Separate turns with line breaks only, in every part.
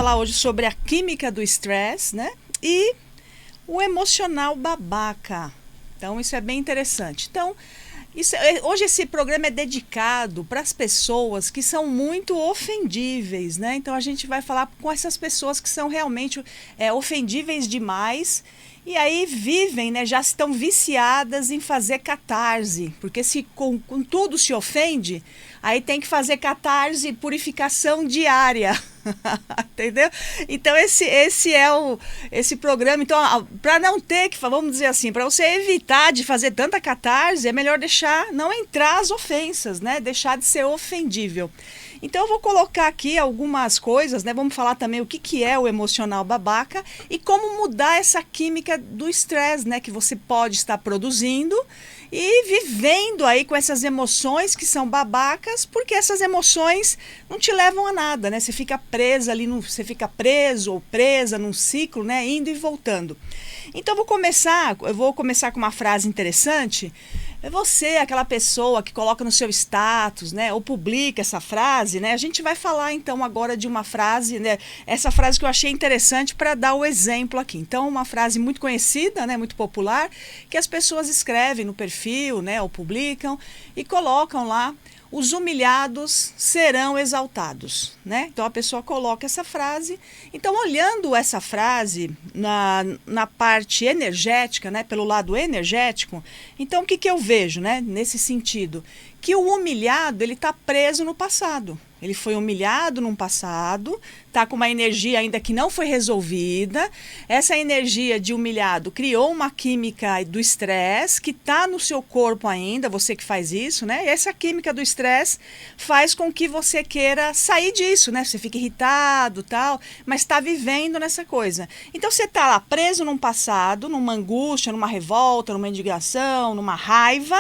falar hoje sobre a química do estresse, né? E o emocional babaca. Então, isso é bem interessante. Então, hoje esse programa é dedicado para as pessoas que são muito ofendíveis, né? Então, a gente vai falar com essas pessoas que são realmente ofendíveis demais. E aí vivem, né, já estão viciadas em fazer catarse, porque se com tudo se ofende, aí tem que fazer catarse, purificação diária, entendeu? Então esse é esse programa. Então, para não ter que, vamos dizer assim, para você evitar de fazer tanta catarse, é melhor deixar, não entrar as ofensas, né, deixar de ser ofendível. Então eu vou colocar aqui algumas coisas, né? Vamos falar também o que é o emocional babaca e como mudar essa química do estresse, né? Que você pode estar produzindo e vivendo aí com essas emoções que são babacas, porque essas emoções não te levam a nada, né? Você fica presa ali, você fica preso ou presa num ciclo, né? Indo e voltando. Então eu vou começar com uma frase interessante. É você, aquela pessoa que coloca no seu status, né, ou publica essa frase, né? A gente vai falar então agora de uma frase, né? Essa frase que eu achei interessante para dar o exemplo aqui. Então, uma frase muito conhecida, né, muito popular, que as pessoas escrevem no perfil, né, ou publicam e colocam lá: os humilhados serão exaltados, né? Então a pessoa coloca essa frase. Então, olhando essa frase na parte energética, né? Pelo lado energético, então o que eu vejo, né? Nesse sentido, que o humilhado, ele está preso no passado. Ele foi humilhado no passado, está com uma energia ainda que não foi resolvida. Essa energia de humilhado criou uma química do estresse que está no seu corpo ainda, você que faz isso, né? E essa química do estresse faz com que você queira sair disso, né? Você fica irritado, tal, mas está vivendo nessa coisa. Então você está lá preso num passado, numa angústia, numa revolta, numa indignação, numa raiva,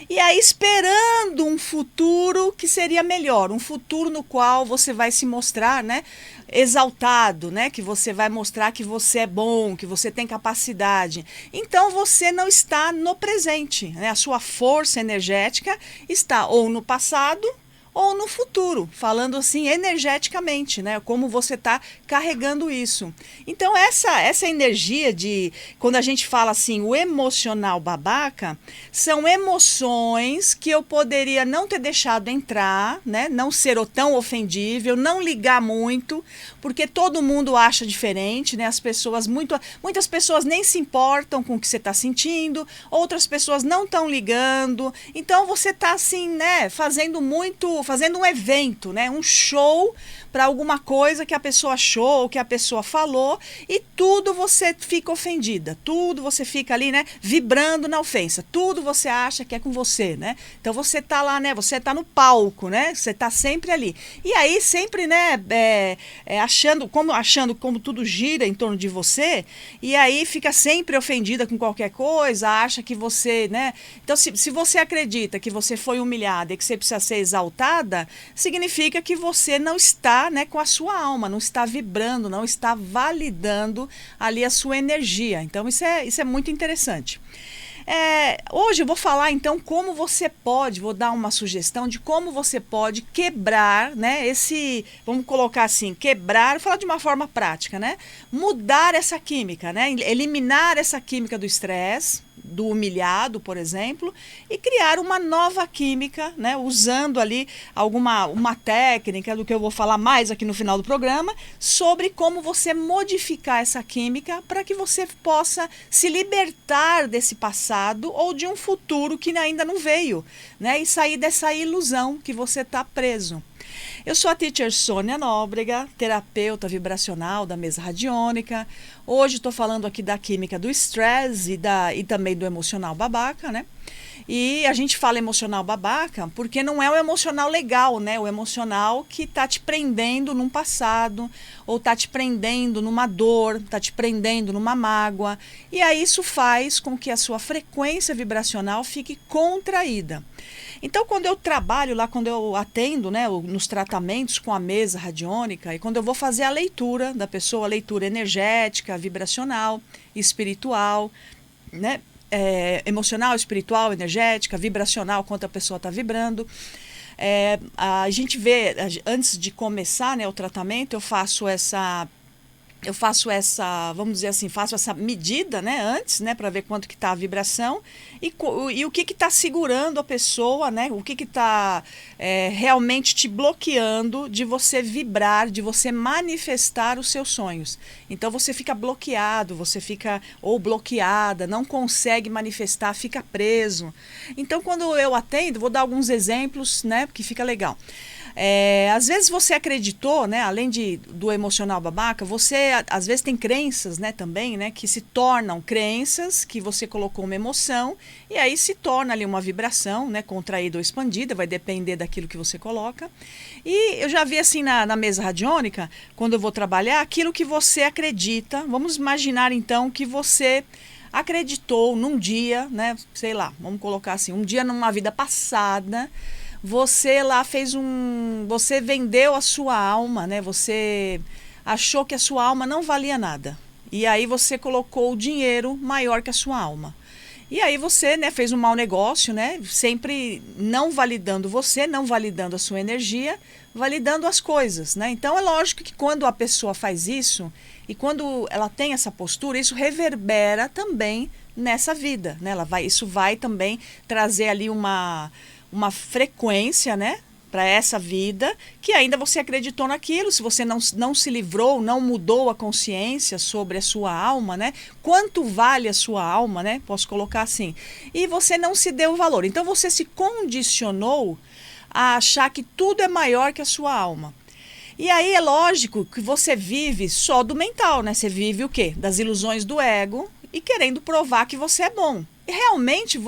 e aí esperando um futuro que seria melhor, um futuro no qual você vai se mostrar, né, exaltado, né, que você vai mostrar que você é bom, que você tem capacidade. Então você não está no presente, né? A sua força energética está ou no passado ou no futuro, falando assim energeticamente, né? Como você está carregando isso. Então essa energia de, quando a gente fala assim, o emocional babaca, são emoções que eu poderia não ter deixado entrar, né? Não ser tão ofendível, não ligar muito, porque todo mundo acha diferente, né? Muitas pessoas nem se importam com o que você está sentindo, outras pessoas não estão ligando. Então você está assim, né? Fazendo um evento, né? Um show para alguma coisa que a pessoa achou ou que a pessoa falou, e tudo você fica ofendida, tudo você fica ali, né, vibrando na ofensa, tudo você acha que é com você, né? Então você tá lá, né, você tá no palco, né, você tá sempre ali. E aí sempre, né, achando como tudo gira em torno de você, e aí fica sempre ofendida com qualquer coisa, acha que você, né? Então se você acredita que você foi humilhada e que você precisa ser exaltada, significa que você não está, né, com a sua alma, não está vibrando, não está validando ali a sua energia. Então isso é muito interessante. Hoje eu vou falar então como você pode, vou dar uma sugestão de como você pode quebrar, né, vamos colocar assim, quebrar, falar de uma forma prática, né, mudar essa química, né, eliminar essa química do estresse, do humilhado, por exemplo, e criar uma nova química, né, usando ali uma técnica do que eu vou falar mais aqui no final do programa, sobre como você modificar essa química para que você possa se libertar desse passado ou de um futuro que ainda não veio, né, e sair dessa ilusão que você está preso. Eu sou a teacher Sônia Nóbrega, terapeuta vibracional da mesa radiônica. Hoje estou falando aqui da química do estresse e também do emocional babaca, né? E a gente fala emocional babaca porque não é o emocional legal, né? O emocional que está te prendendo num passado, ou está te prendendo numa dor, está te prendendo numa mágoa. E aí isso faz com que a sua frequência vibracional fique contraída. Então, quando eu trabalho lá, quando eu atendo, né, nos tratamentos com a mesa radiônica, e quando eu vou fazer a leitura da pessoa, a leitura energética, vibracional, espiritual, né, emocional, espiritual, energética, vibracional, quanto a pessoa está vibrando, A gente vê, antes de começar, né, o tratamento, eu faço essa, vamos dizer assim, faço essa medida, né, antes, né, para ver quanto que está a vibração e o que está segurando a pessoa, né, o que está realmente te bloqueando de você vibrar, de você manifestar os seus sonhos. Então você fica bloqueado, você fica ou bloqueada, não consegue manifestar, fica preso. Então quando eu atendo, vou dar alguns exemplos, né, que fica legal. Às vezes você acreditou, né, além do emocional babaca, você às vezes tem crenças, né, também, né, que se tornam crenças que você colocou uma emoção e aí se torna ali uma vibração, né, contraída ou expandida, vai depender daquilo que você coloca. E eu já vi assim na mesa radiônica, quando eu vou trabalhar, aquilo que você acredita. Vamos imaginar então que você acreditou num dia, né, sei lá, vamos colocar assim, um dia numa vida passada, você lá você vendeu a sua alma, né? Você achou que a sua alma não valia nada. E aí você colocou o dinheiro maior que a sua alma. E aí você, né, fez um mau negócio, né? Sempre não validando você, não validando a sua energia, validando as coisas, né? Então é lógico que quando a pessoa faz isso e quando ela tem essa postura, isso reverbera também nessa vida, né? Isso vai também trazer ali uma frequência, né, para essa vida, que ainda você acreditou naquilo, se você não se livrou, não mudou a consciência sobre a sua alma, né, quanto vale a sua alma, né, posso colocar assim, e você não se deu valor. Então você se condicionou a achar que tudo é maior que a sua alma. E aí é lógico que você vive só do mental, né, você vive o quê? Das ilusões do ego e querendo provar que você é bom. Realmente,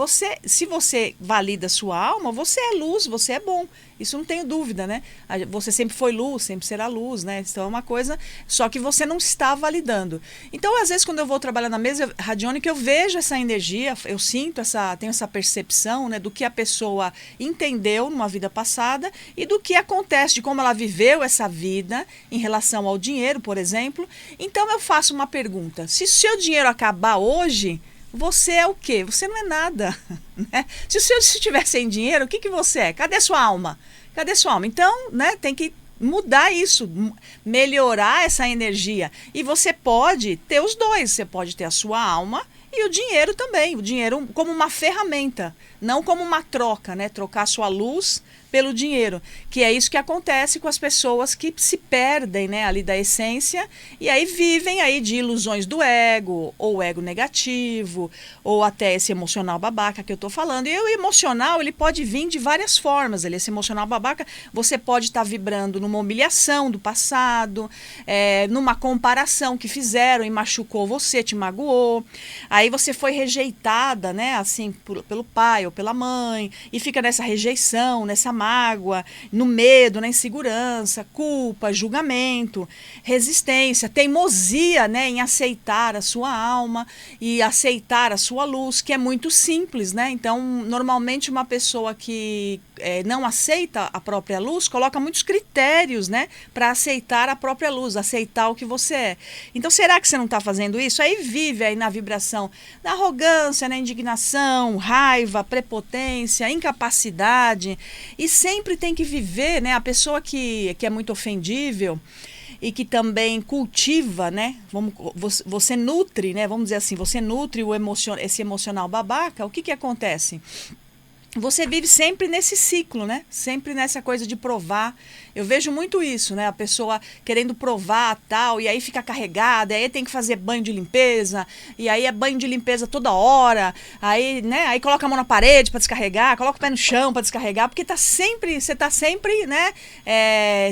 se você valida a sua alma, você é luz, você é bom. Isso não tenho dúvida, né? Você sempre foi luz, sempre será luz, né? Então é uma coisa, só que você não está validando. Então, às vezes, quando eu vou trabalhar na mesa radiônica, eu vejo essa energia, eu sinto tenho essa percepção, né, do que a pessoa entendeu numa vida passada e do que acontece, de como ela viveu essa vida em relação ao dinheiro, por exemplo. Então, eu faço uma pergunta: se o seu dinheiro acabar hoje, você é o quê? Você não é nada, né? Se o senhor estiver sem dinheiro, o que você é? Cadê sua alma? Cadê sua alma? Então, né, tem que mudar isso, melhorar essa energia. E você pode ter os dois. Você pode ter a sua alma e o dinheiro também. O dinheiro como uma ferramenta, não como uma troca, né? Trocar a sua luz pelo dinheiro, que é isso que acontece com as pessoas que se perdem, né, ali da essência e aí vivem aí de ilusões do ego, ou ego negativo, ou até esse emocional babaca que eu tô falando. E o emocional, ele pode vir de várias formas. Esse emocional babaca, você pode estar vibrando numa humilhação do passado, numa comparação que fizeram e machucou você, te magoou. Aí você foi rejeitada, né, assim, pelo pai ou pela mãe, e fica nessa rejeição, nessa mágoa, no medo, na insegurança, culpa, julgamento, resistência, teimosia, né, em aceitar a sua alma e aceitar a sua luz, que é muito simples, né? Então, normalmente uma pessoa que não aceita a própria luz coloca muitos critérios, né, para aceitar a própria luz, aceitar o que você é. Então, será que você não está fazendo isso? Aí vive aí na vibração da arrogância, na indignação, raiva, prepotência, incapacidade. E sempre tem que viver, né? A pessoa que é muito ofendível e que também cultiva, né? Você nutre, né? Vamos dizer assim, você nutre esse emocional babaca. O que acontece? Você vive sempre nesse ciclo, né? Sempre nessa coisa de provar. Eu vejo muito isso, né? A pessoa querendo provar tal, e aí fica carregada, aí tem que fazer banho de limpeza, e aí é banho de limpeza toda hora, aí, né? Aí coloca a mão na parede para descarregar, coloca o pé no chão para descarregar, porque você tá sempre, né?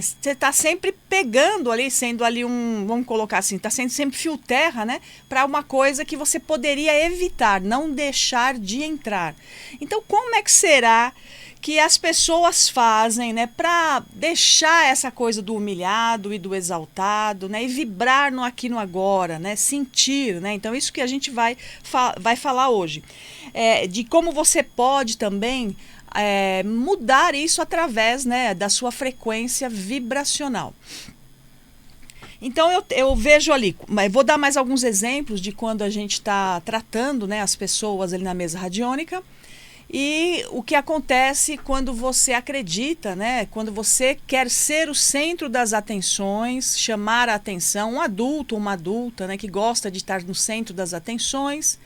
Você tá sempre pegando ali, sendo ali vamos colocar assim, tá sendo sempre fio terra, né? Para uma coisa que você poderia evitar, não deixar de entrar. Então, como é que será que as pessoas fazem, né, para deixar essa coisa do humilhado e do exaltado, né, e vibrar no aqui no agora, né, sentir, né? Então isso que a gente vai falar hoje, de como você pode também mudar isso através, né, da sua frequência vibracional. Então eu vejo ali, vou dar mais alguns exemplos de quando a gente está tratando, né, as pessoas ali na mesa radiônica. E o que acontece quando você acredita, né? Quando você quer ser o centro das atenções, chamar a atenção, um adulto, uma adulta, né, que gosta de estar no centro das atenções,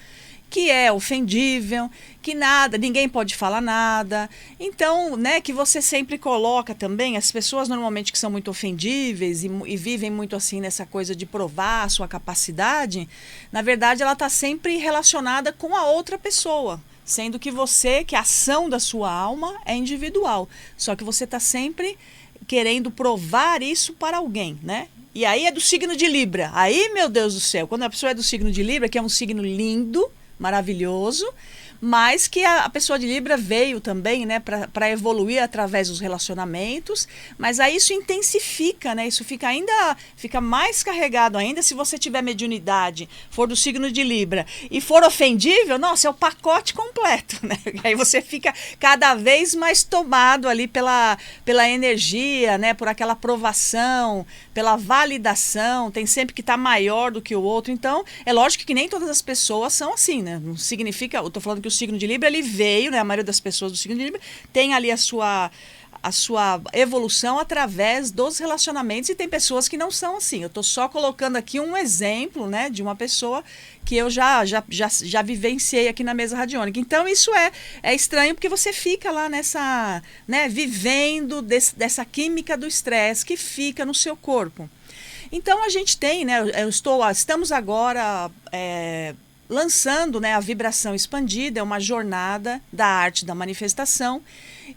que é ofendível, que nada, ninguém pode falar nada. Então, né, que você sempre coloca também as pessoas normalmente que são muito ofendíveis e vivem muito assim nessa coisa de provar a sua capacidade, na verdade ela está sempre relacionada com a outra pessoa. Sendo que que a ação da sua alma é individual. Só que você está sempre querendo provar isso para alguém, né? E aí é do signo de Libra. Aí, meu Deus do céu, quando a pessoa é do signo de Libra, que é um signo lindo, maravilhoso, mas que a pessoa de Libra veio também, né, para evoluir através dos relacionamentos, mas aí isso intensifica, né, isso fica mais carregado ainda se você tiver mediunidade, for do signo de Libra e for ofendível, nossa, é o pacote completo, né, aí você fica cada vez mais tomado ali pela energia, né, por aquela aprovação, pela validação, tem sempre que estar maior do que o outro, então é lógico que nem todas as pessoas são assim, né, não significa, eu estou falando que o signo de Libra, ele veio, né, a maioria das pessoas do signo de Libra tem ali a sua evolução através dos relacionamentos e tem pessoas que não são assim. Eu estou só colocando aqui um exemplo, né, de uma pessoa que eu já vivenciei aqui na mesa radiônica. Então isso é estranho porque você fica lá nessa, né, vivendo dessa química do estresse que fica no seu corpo. Então a gente tem, né, estamos agora lançando, né, a vibração expandida, é uma jornada da arte da manifestação,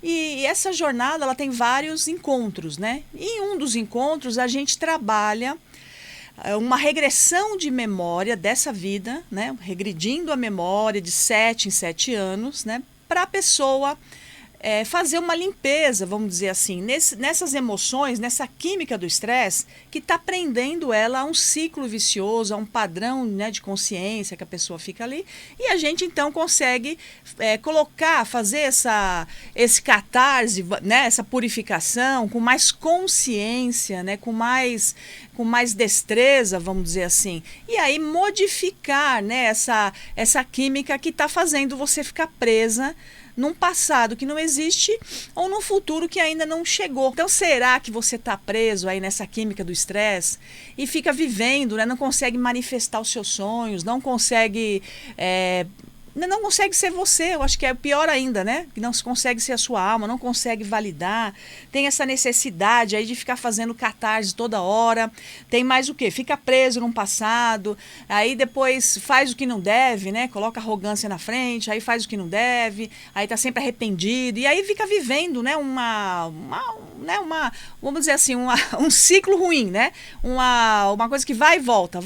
e essa jornada ela tem vários encontros, né? E em um dos encontros a gente trabalha uma regressão de memória dessa vida, né, regredindo a memória de 7 em 7 anos, né, para a pessoa fazer uma limpeza, vamos dizer assim, nessas emoções, nessa química do estresse, que está prendendo ela a um ciclo vicioso, a um padrão, né, de consciência que a pessoa fica ali, e a gente então consegue fazer esse catarse, né, essa purificação com mais consciência, né, com mais destreza, vamos dizer assim, e aí modificar, né, essa química que está fazendo você ficar presa num passado que não existe ou num futuro que ainda não chegou. Então, será que você está preso aí nessa química do estresse e fica vivendo, né? Não consegue manifestar os seus sonhos, não consegue ser você? Eu acho que é pior ainda, né? Que não se consegue ser a sua alma, não consegue validar, tem essa necessidade aí de ficar fazendo catarse toda hora, tem mais o quê? Fica preso num passado, aí depois faz o que não deve, né? Coloca arrogância na frente, aí faz o que não deve, aí tá sempre arrependido, e aí fica vivendo, né? Vamos dizer assim, um ciclo ruim, né? Uma coisa que vai e volta,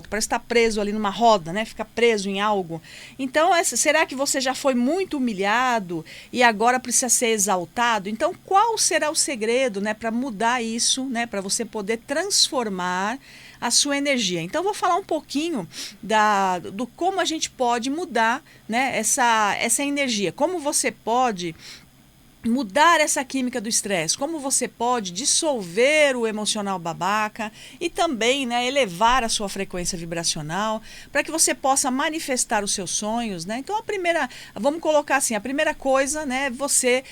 parece estar preso ali numa roda, né? Fica preso em algo. Então, será que você já foi muito humilhado e agora precisa ser exaltado? Então, qual será o segredo, né, para mudar isso, né, para você poder transformar a sua energia? Então, eu vou falar um pouquinho do como a gente pode mudar, né, essa energia. Como você pode mudar essa química do estresse, como você pode dissolver o emocional babaca e também, né, elevar a sua frequência vibracional para que você possa manifestar os seus sonhos, né? Então vamos colocar assim, a primeira coisa, né, você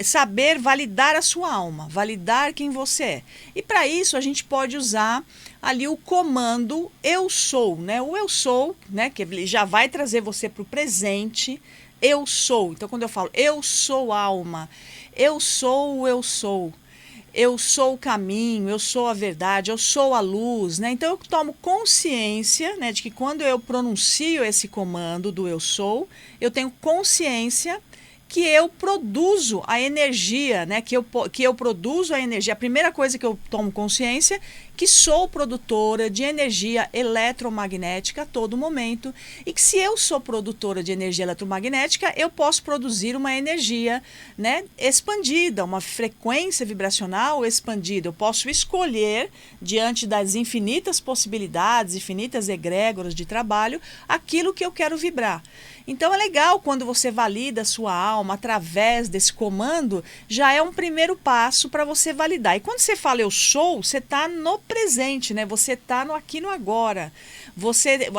saber validar a sua alma, validar quem você é. E para isso a gente pode usar ali o comando eu sou, né? O eu sou, né, que ele já vai trazer você para o presente. Eu sou. Então, quando eu falo eu sou alma, eu sou o eu sou o caminho, eu sou a verdade, eu sou a luz, né? Então, eu tomo consciência, né, de que quando eu pronuncio esse comando do eu sou, eu tenho consciência que eu produzo a energia, né? Que eu produzo a energia. A primeira coisa que eu tomo consciência que sou produtora de energia eletromagnética a todo momento e que se eu sou produtora de energia eletromagnética, eu posso produzir uma energia, né, expandida, uma frequência vibracional expandida. Eu posso escolher, diante das infinitas possibilidades, infinitas egrégoras de trabalho, aquilo que eu quero vibrar. Então é legal quando você valida a sua alma através desse comando, já é um primeiro passo para você validar. E quando você fala eu sou, você está no presente, né? Você está no aqui no agora.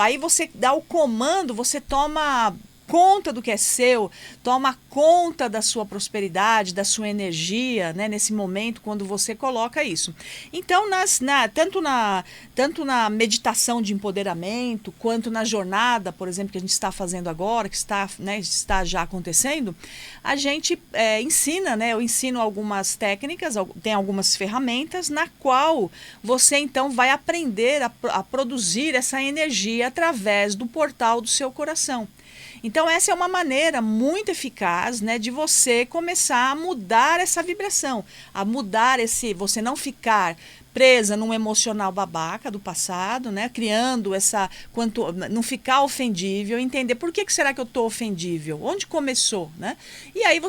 Aí você dá o comando, você toma conta do que é seu, toma conta da sua prosperidade, da sua energia, né, nesse momento quando você coloca isso. Então, tanto na meditação de empoderamento, quanto na jornada, por exemplo, que a gente está fazendo agora, que está, né, está já acontecendo, a gente ensina, né, eu ensino algumas técnicas, tem algumas ferramentas na qual você então vai aprender a produzir essa energia através do portal do seu coração. Então essa é uma maneira muito eficaz, né, de você começar a mudar essa vibração, a mudar você não ficar presa num emocional babaca do passado, né, criando não ficar ofendível, entender por que será que eu estou ofendível, onde começou, né? E aí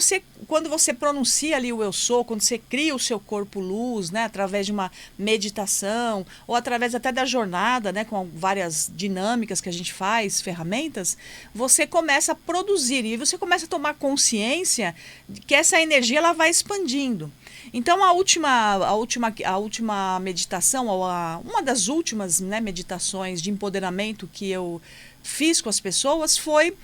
quando você pronuncia ali o eu sou, quando você cria o seu corpo luz, né, através de uma meditação ou através até da jornada, né, com várias dinâmicas que a gente faz, ferramentas, você começa a produzir e você começa a tomar consciência de que essa energia ela vai expandindo. Então a última meditação, ou uma das últimas, né, meditações de empoderamento que eu fiz com as pessoas foi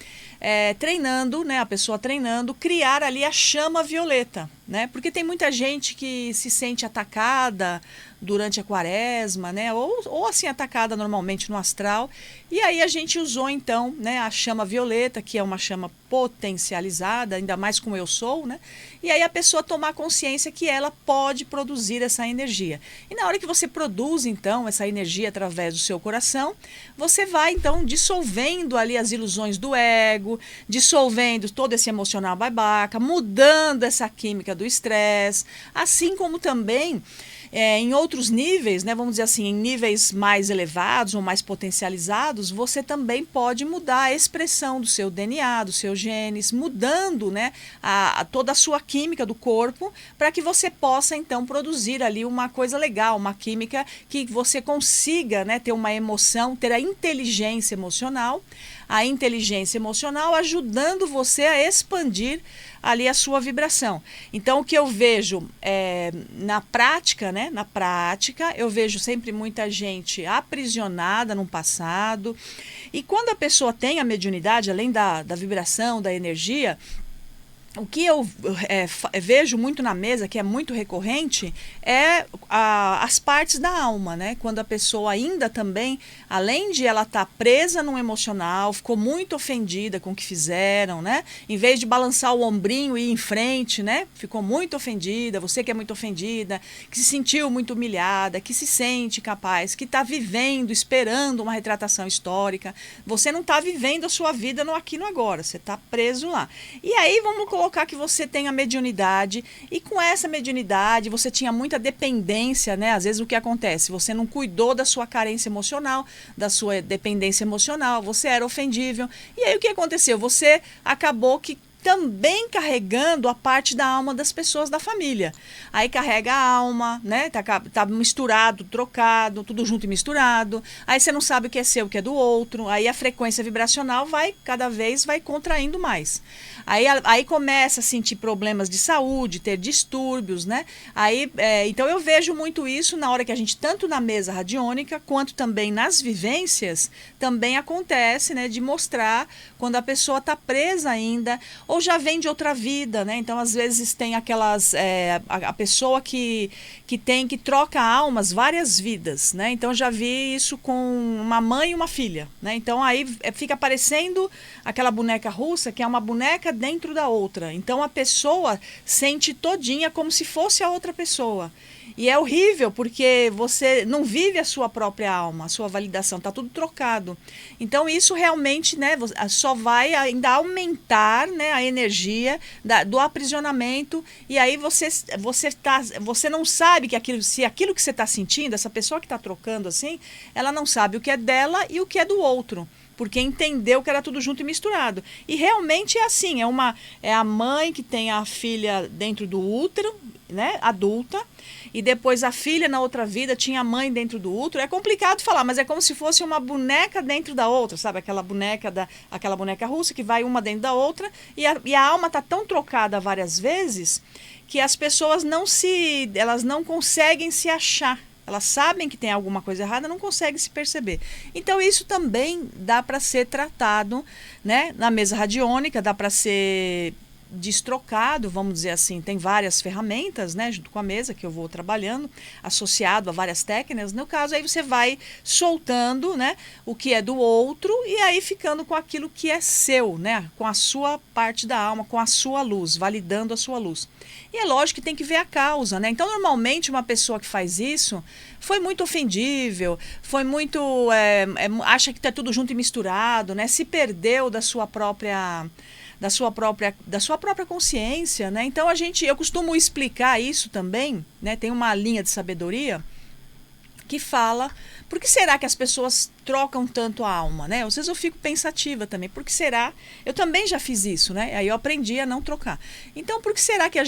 treinando, né, a pessoa treinando, criar ali a chama violeta, né? Porque tem muita gente que se sente atacada durante a quaresma, né? Ou assim, atacada normalmente no astral. E aí a gente usou então, né, a chama violeta, que é uma chama potencializada, ainda mais como eu sou, né? E aí a pessoa tomar consciência que ela pode produzir essa energia. E na hora que você produz então essa energia através do seu coração, você vai então dissolvendo ali as ilusões do ego, dissolvendo todo esse emocional babaca, mudando essa química do estresse, assim como também em outros níveis, né, vamos dizer assim, em níveis mais elevados ou mais potencializados, você também pode mudar a expressão do seu DNA, dos seus genes, mudando, né, toda a sua química do corpo, para que você possa então produzir ali uma coisa legal, uma química que você consiga, né, ter uma emoção, ter a inteligência emocional ajudando você a expandir ali a sua vibração. Então, o que eu vejo na prática, né? Na prática, eu vejo sempre muita gente aprisionada no passado. E quando a pessoa tem a mediunidade, além da vibração, da energia, o que eu vejo muito na mesa, que é muito recorrente, é as partes da alma, né? Quando a pessoa ainda também, além de ela estar presa no emocional, ficou muito ofendida com o que fizeram, né? Em vez de balançar o ombrinho e ir em frente, né? Ficou muito ofendida, você que é muito ofendida, que se sentiu muito humilhada, que se sente capaz, que está vivendo, esperando uma retratação histórica. Você não está vivendo a sua vida no aqui e no agora, você está preso lá. E aí vamos colocar que você tem a mediunidade e com essa mediunidade você tinha muita dependência, né? Às vezes o que acontece? Você não cuidou da sua carência emocional, da sua dependência emocional, você era ofendível. E aí o que aconteceu? Você acabou que também carregando a parte da alma das pessoas da família. Aí carrega a alma, né? Tá misturado, trocado, tudo junto e misturado. Aí você não sabe o que é seu, o que é do outro. Aí a frequência vibracional cada vez vai contraindo mais. Aí começa a sentir problemas de saúde, ter distúrbios, né? Então eu vejo muito isso na hora que a gente, tanto na mesa radiônica, quanto também nas vivências, também acontece, né? De mostrar quando a pessoa está presa ainda, ou já vem de outra vida, né? Então, às vezes, tem aquelas... a pessoa que troca almas várias vidas, né? Então, já vi isso com uma mãe e uma filha, né? Então, aí fica parecendo aquela boneca russa, que é uma boneca dentro da outra. Então, a pessoa sente todinha como se fosse a outra pessoa. E é horrível, porque você não vive a sua própria alma, a sua validação, está tudo trocado. Então, isso realmente, né, só vai ainda aumentar, né, a energia do aprisionamento, e aí você não sabe se aquilo que você está sentindo, essa pessoa que está trocando assim, ela não sabe o que é dela e o que é do outro, porque entendeu que era tudo junto e misturado. E realmente é assim, é a mãe que tem a filha dentro do útero, né, adulta, e depois a filha na outra vida tinha a mãe dentro do útero. É complicado falar, mas é como se fosse uma boneca dentro da outra, sabe? Aquela boneca russa que vai uma dentro da outra, e a alma está tão trocada várias vezes que as pessoas elas não conseguem se achar, Elas sabem que tem alguma coisa errada, não conseguem se perceber. Então isso também dá para ser tratado, né, na mesa radiônica, dá para ser destrocado, vamos dizer assim. Tem várias ferramentas, né, junto com a mesa que eu vou trabalhando, associado a várias técnicas. No caso, aí você vai soltando, né, o que é do outro e aí ficando com aquilo que é seu, né, com a sua parte da alma, com a sua luz, validando a sua luz. E é lógico que tem que ver a causa, né? Então, normalmente, uma pessoa que faz isso foi muito ofendível, foi muito. Acha que está tudo junto e misturado, né? Se perdeu da sua própria. Da sua própria consciência, né? Então eu costumo explicar isso também, né? Tem uma linha de sabedoria que fala, por que será que as pessoas trocam tanto a alma, né? Às vezes eu fico pensativa também, por que será? Eu também já fiz isso, né? Aí eu aprendi a não trocar. Então, por que será que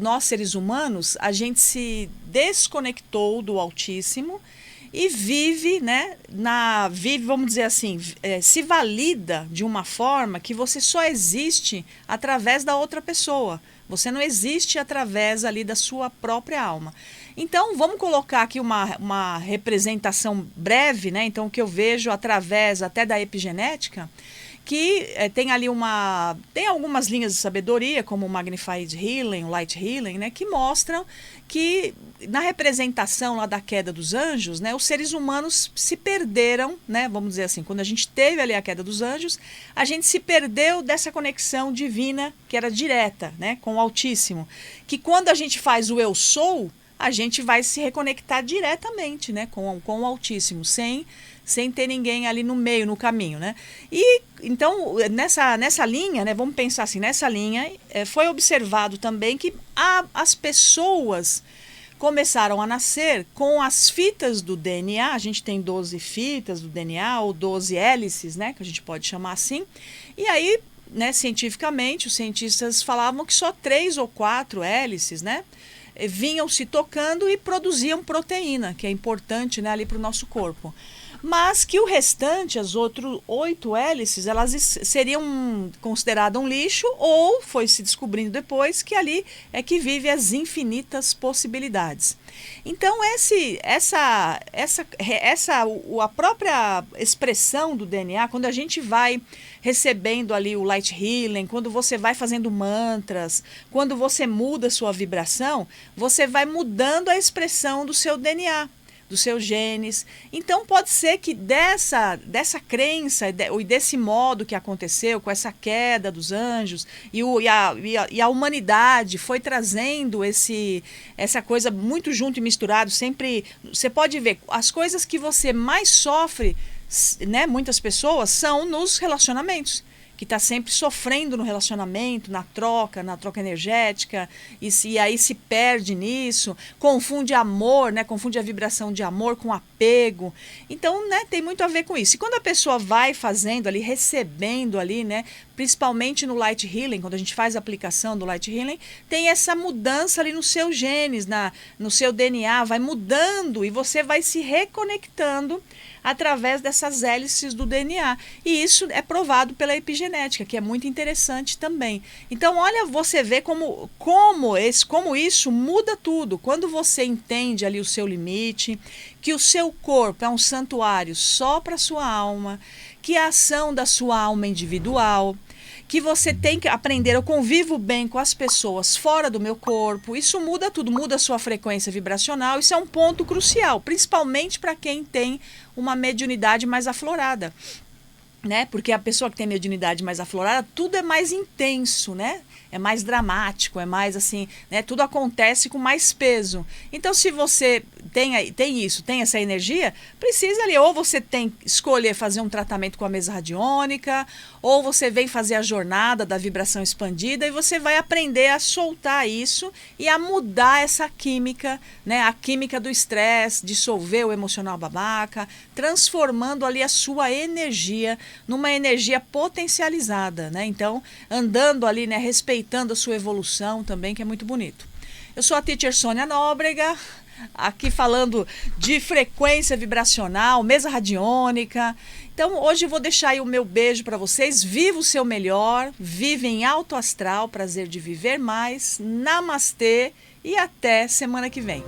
nós seres humanos, a gente se desconectou do Altíssimo e vive, né, vamos dizer assim, se valida de uma forma que você só existe através da outra pessoa. Você não existe através ali da sua própria alma. Então, vamos colocar aqui uma representação breve, né? Então, o que eu vejo através até da epigenética, que tem ali tem algumas linhas de sabedoria, como o Magnified Healing, o Light Healing, né, que mostram que na representação lá da queda dos anjos, né, os seres humanos se perderam, né, vamos dizer assim, quando a gente teve ali a queda dos anjos, a gente se perdeu dessa conexão divina que era direta, né, com o Altíssimo, que quando a gente faz o eu sou, a gente vai se reconectar diretamente, né, com o Altíssimo, sem ter ninguém ali no meio, no caminho, né? E então, nessa linha, né, vamos pensar assim, nessa linha, foi observado também que as pessoas começaram a nascer com as fitas do DNA, a gente tem 12 fitas do DNA, ou 12 hélices, né, que a gente pode chamar assim, e aí, né, cientificamente, os cientistas falavam que só 3 ou 4 hélices, né, vinham se tocando e produziam proteína, que é importante, né, ali para o nosso corpo. Mas que o restante, as outras 8 hélices, elas seriam consideradas um lixo, ou foi se descobrindo depois que ali é que vive as infinitas possibilidades. Então, a própria expressão do DNA, quando a gente vai recebendo ali o Light Healing, quando você vai fazendo mantras, quando você muda a sua vibração, você vai mudando a expressão do seu DNA, dos seus genes. Então pode ser que dessa crença e desse modo que aconteceu com essa queda dos anjos e a humanidade foi trazendo essa coisa muito junto e misturado, sempre você pode ver as coisas que você mais sofre, né, muitas pessoas são nos relacionamentos, que está sempre sofrendo no relacionamento, na troca energética, e aí se perde nisso, confunde amor, né, confunde a vibração de amor com apego. Então, né, tem muito a ver com isso. E quando a pessoa vai fazendo ali, recebendo ali, né, principalmente no Light Healing, quando a gente faz a aplicação do Light Healing, tem essa mudança ali nos seus genes, no seu DNA, vai mudando e você vai se reconectando através dessas hélices do DNA. E isso é provado pela epigenética, que é muito interessante também. Então, olha, você vê como isso muda tudo. Quando você entende ali o seu limite, que o seu corpo é um santuário só para a sua alma, que a ação da sua alma é individual, que você tem que aprender, eu convivo bem com as pessoas fora do meu corpo, isso muda tudo, muda a sua frequência vibracional, isso é um ponto crucial, principalmente para quem tem uma mediunidade mais aflorada, né? Porque a pessoa que tem mediunidade mais aflorada, tudo é mais intenso, né? É mais dramático, é mais assim, né? Tudo acontece com mais peso. Então, se você tem essa energia, precisa ali, ou você tem que escolher fazer um tratamento com a mesa radiônica, ou você vem fazer a jornada da vibração expandida e você vai aprender a soltar isso e a mudar essa química, né? A química do estresse, dissolver o emocional babaca, transformando ali a sua energia numa energia potencializada, né? Então, andando ali, né, respeitando a sua evolução também, que é muito bonito. Eu sou a Teacher Sônia Nóbrega, aqui falando de frequência vibracional, mesa radiônica. Então, hoje eu vou deixar aí o meu beijo para vocês. Viva o seu melhor, vive em alto astral, prazer de viver mais. Namastê e até semana que vem.